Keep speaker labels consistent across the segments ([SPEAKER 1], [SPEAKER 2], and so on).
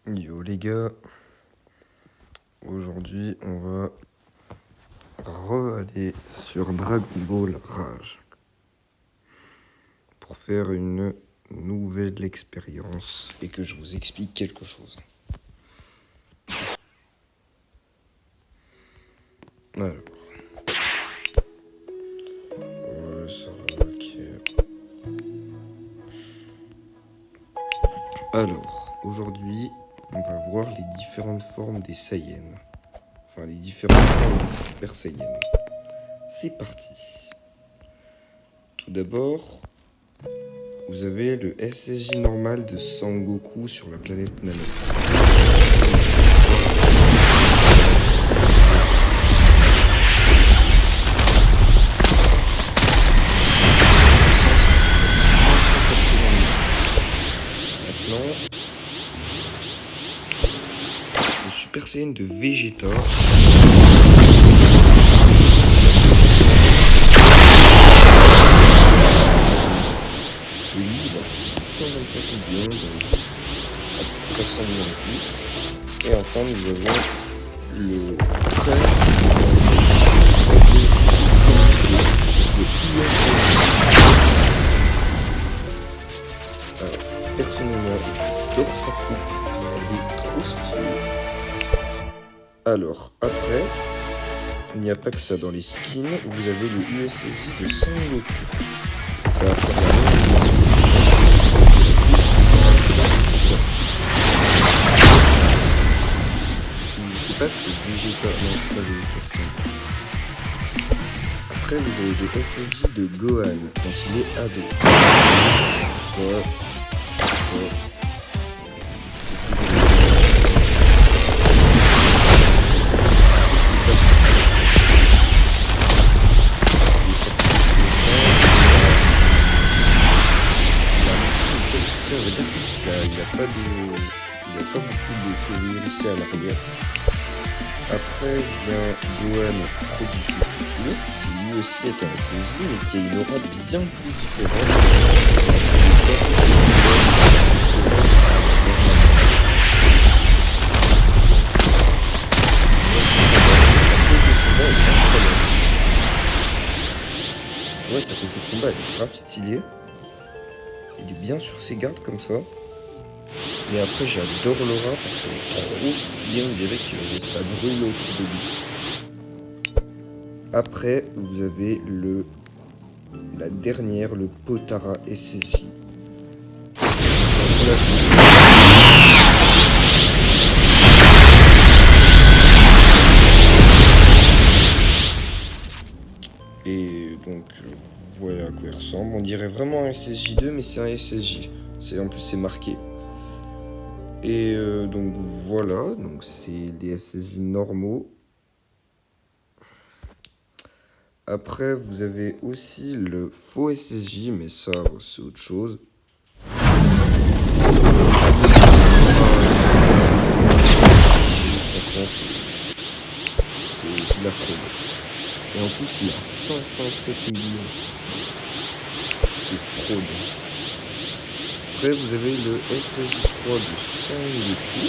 [SPEAKER 1] Yo les gars, aujourd'hui on va aller sur Dragon Ball Rage pour faire une nouvelle expérience et que je vous explique quelque chose. Alors, ça va, ok. Alors, aujourd'hui on va voir les différentes formes des Saiyans. Enfin, les différentes formes du Super Saiyan. C'est parti. Tout d'abord, vous avez le SSJ normal de Sangoku sur la planète Namek. Maintenant, le Super Saiyan de Vegeta. Et lui, il a 625 millions, donc à peu près 100 millions de plus. Et enfin, nous avons le prince Alors, personnellement, j'adore sa coupe. Elle est trop stylée. Alors, après, il n'y a pas que ça. Dans les skins, vous avez le USSJ de Sangoku. Ça va faire la même animation. Je sais pas si c'est Vegeta. Non, c'est pas Vegeta, c'est... Après, vous avez le SSJ de Gohan quand il est ado. Ça, je sais pas. On va dire parce qu'il n'a pas beaucoup de cheveux ici à l'arrière. Après vient Gohan Prodigieux Futur, qui lui aussi est un SSJ, mais qui a une aura bien plus différente. Ouais, sa pose de combat elle est grave stylée. Il est bien sur ses gardes comme ça. Mais après, j'adore l'aura parce qu'elle est trop stylée. On dirait que ça brûle autour de lui. Après, vous avez la dernière, le Potara SSJ. Et donc, voilà à quoi il ressemble. On dirait vraiment un SSJ2, mais c'est un SSJ. En plus, c'est marqué. Et donc voilà, donc c'est les SSJ normaux. Après, vous avez aussi le faux SSJ, mais ça, c'est autre chose. Franchement, c'est de la fraude. Et en plus, il a 507 millions. C'est fraude. Après, vous avez le SSJ3 de Sangoku.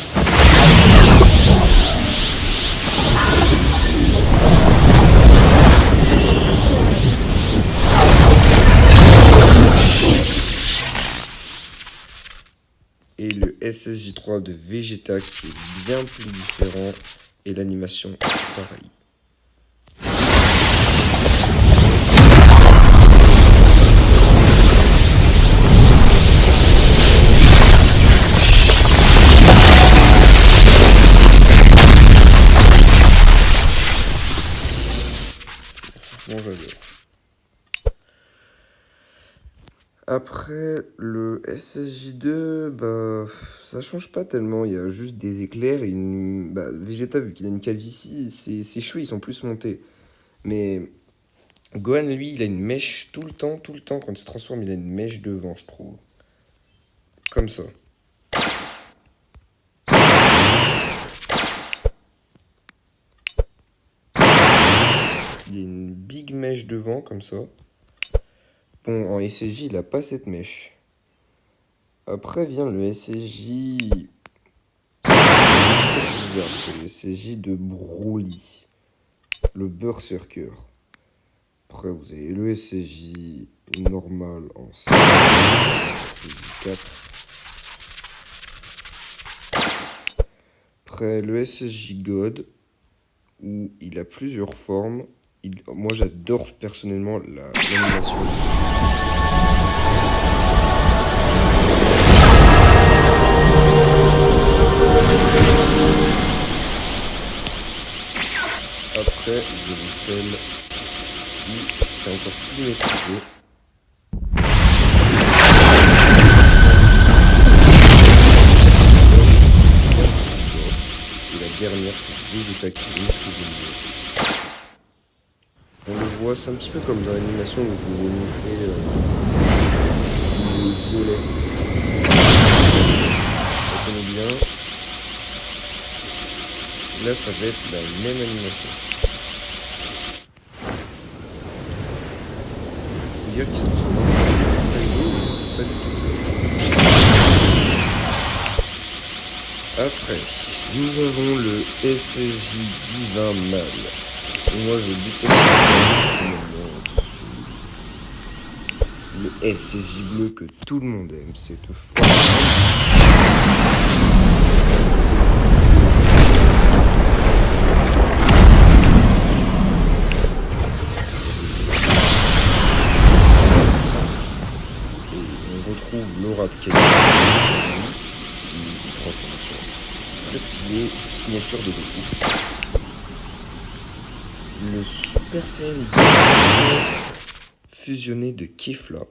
[SPEAKER 1] Et le SSJ3 de Vegeta qui est bien plus différent. Et l'animation, c'est pareil. J'adore. Après, le SSJ2, bah, ça change pas tellement. Il y a juste des éclairs et une. Bah, Vegeta, vu qu'il a une calvitie, ses cheveux ils sont plus montés. Mais Gohan, lui, il a une mèche tout le temps. Quand il se transforme, il a une mèche devant, je trouve. Comme ça. Il y a une big mèche devant, comme ça. Bon, en SSJ, il a pas cette mèche. Après vient le SSJ Blizzard, c'est le SSJ de Broly, le Berserker. Après, vous avez le SSJ normal en 5, SSJ 4. Après, le SSJ God, où il a plusieurs formes. Moi, j'adore personnellement l'animation. Après, vous avez celle où c'est encore plus maîtrisé. Et la dernière, c'est Vegeta qui maîtrise le mieux. On le voit, c'est un petit peu comme dans l'animation où je vous ai montré le violet. Retenez bien. Là, ça va être la même animation. On dirait qu'il se transforme en Kaido, mais c'est pas du tout ça. Après, nous avons le SSJ Divin Mal. Moi, je déteste le SSJ bleu que tout le monde aime. C'est de force. L'aura de Kaido, une transformation très stylée, signature de Goku. Le Super Saiyan 2 fusionné de Kefla.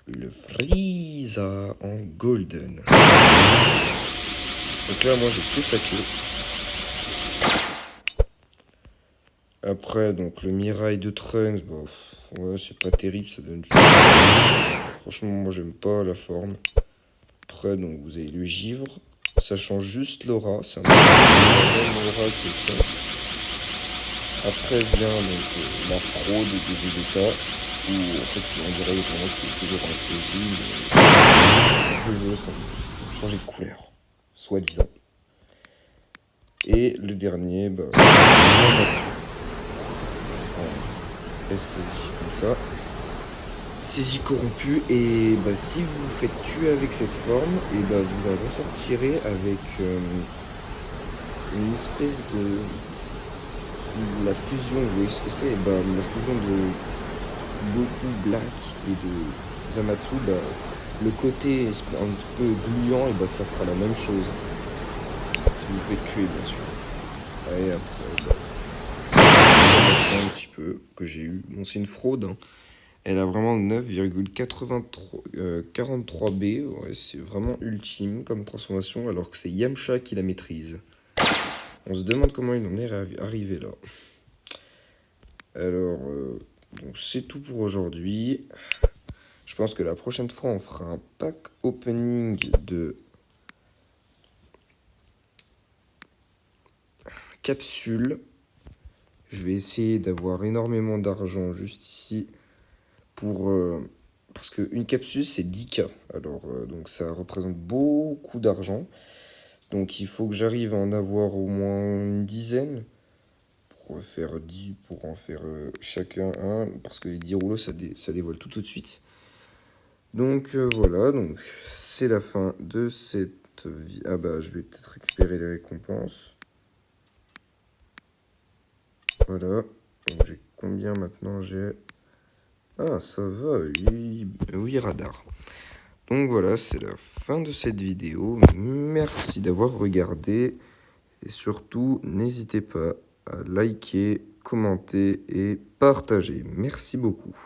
[SPEAKER 1] Le Frieza en Golden. Donc là, moi, j'ai que sa queue. Après, donc le Mirai de Trunks, bah, ouais, c'est pas terrible, ça donne juste... Franchement, moi, j'aime pas la forme. Après, donc, vous avez le Givre. Ça change juste l'aura. C'est un peu la même aura que Trunks. Après vient donc la fraude de Vegeta. Où, en fait, on dirait vraiment que c'est toujours un CJ, mais les cheveux sont changés de couleur. Soi-disant. Et le dernier, bah... SSJ comme ça. SSJ corrompu, et bah, si vous vous faites tuer avec cette forme, et bah, vous en ressortirez avec une espèce de... La fusion, vous voyez ce que c'est? Bah, la fusion de Goku Black et de Zamatsu, bah, le côté un petit peu gluant, et bah, ça fera la même chose. Si vous vous faites tuer, bien sûr. Et après, bah... un petit peu que j'ai eu. Bon, c'est une fraude. Hein. Elle a vraiment 9,43B. Ouais, c'est vraiment ultime comme transformation, alors que c'est Yamcha qui la maîtrise. On se demande comment il en est arrivé là. Alors, donc c'est tout pour aujourd'hui. Je pense que la prochaine fois, on fera un pack opening de capsules. Je vais essayer d'avoir énormément d'argent juste ici pour... parce qu'une capsule, c'est 10K. Alors, donc ça représente beaucoup d'argent. Donc, il faut que j'arrive à en avoir au moins une dizaine pour faire 10, pour en faire chacun un. Parce que les 10 rouleaux, ça dévoile tout de suite. Donc, voilà. Donc, c'est la fin de cette vie. Ah bah, je vais peut-être récupérer les récompenses. Voilà, donc j'ai combien maintenant? J'ai... Ah, ça va, 8 radars. Donc voilà, c'est la fin de cette vidéo. Merci d'avoir regardé. Et surtout, n'hésitez pas à liker, commenter et partager. Merci beaucoup.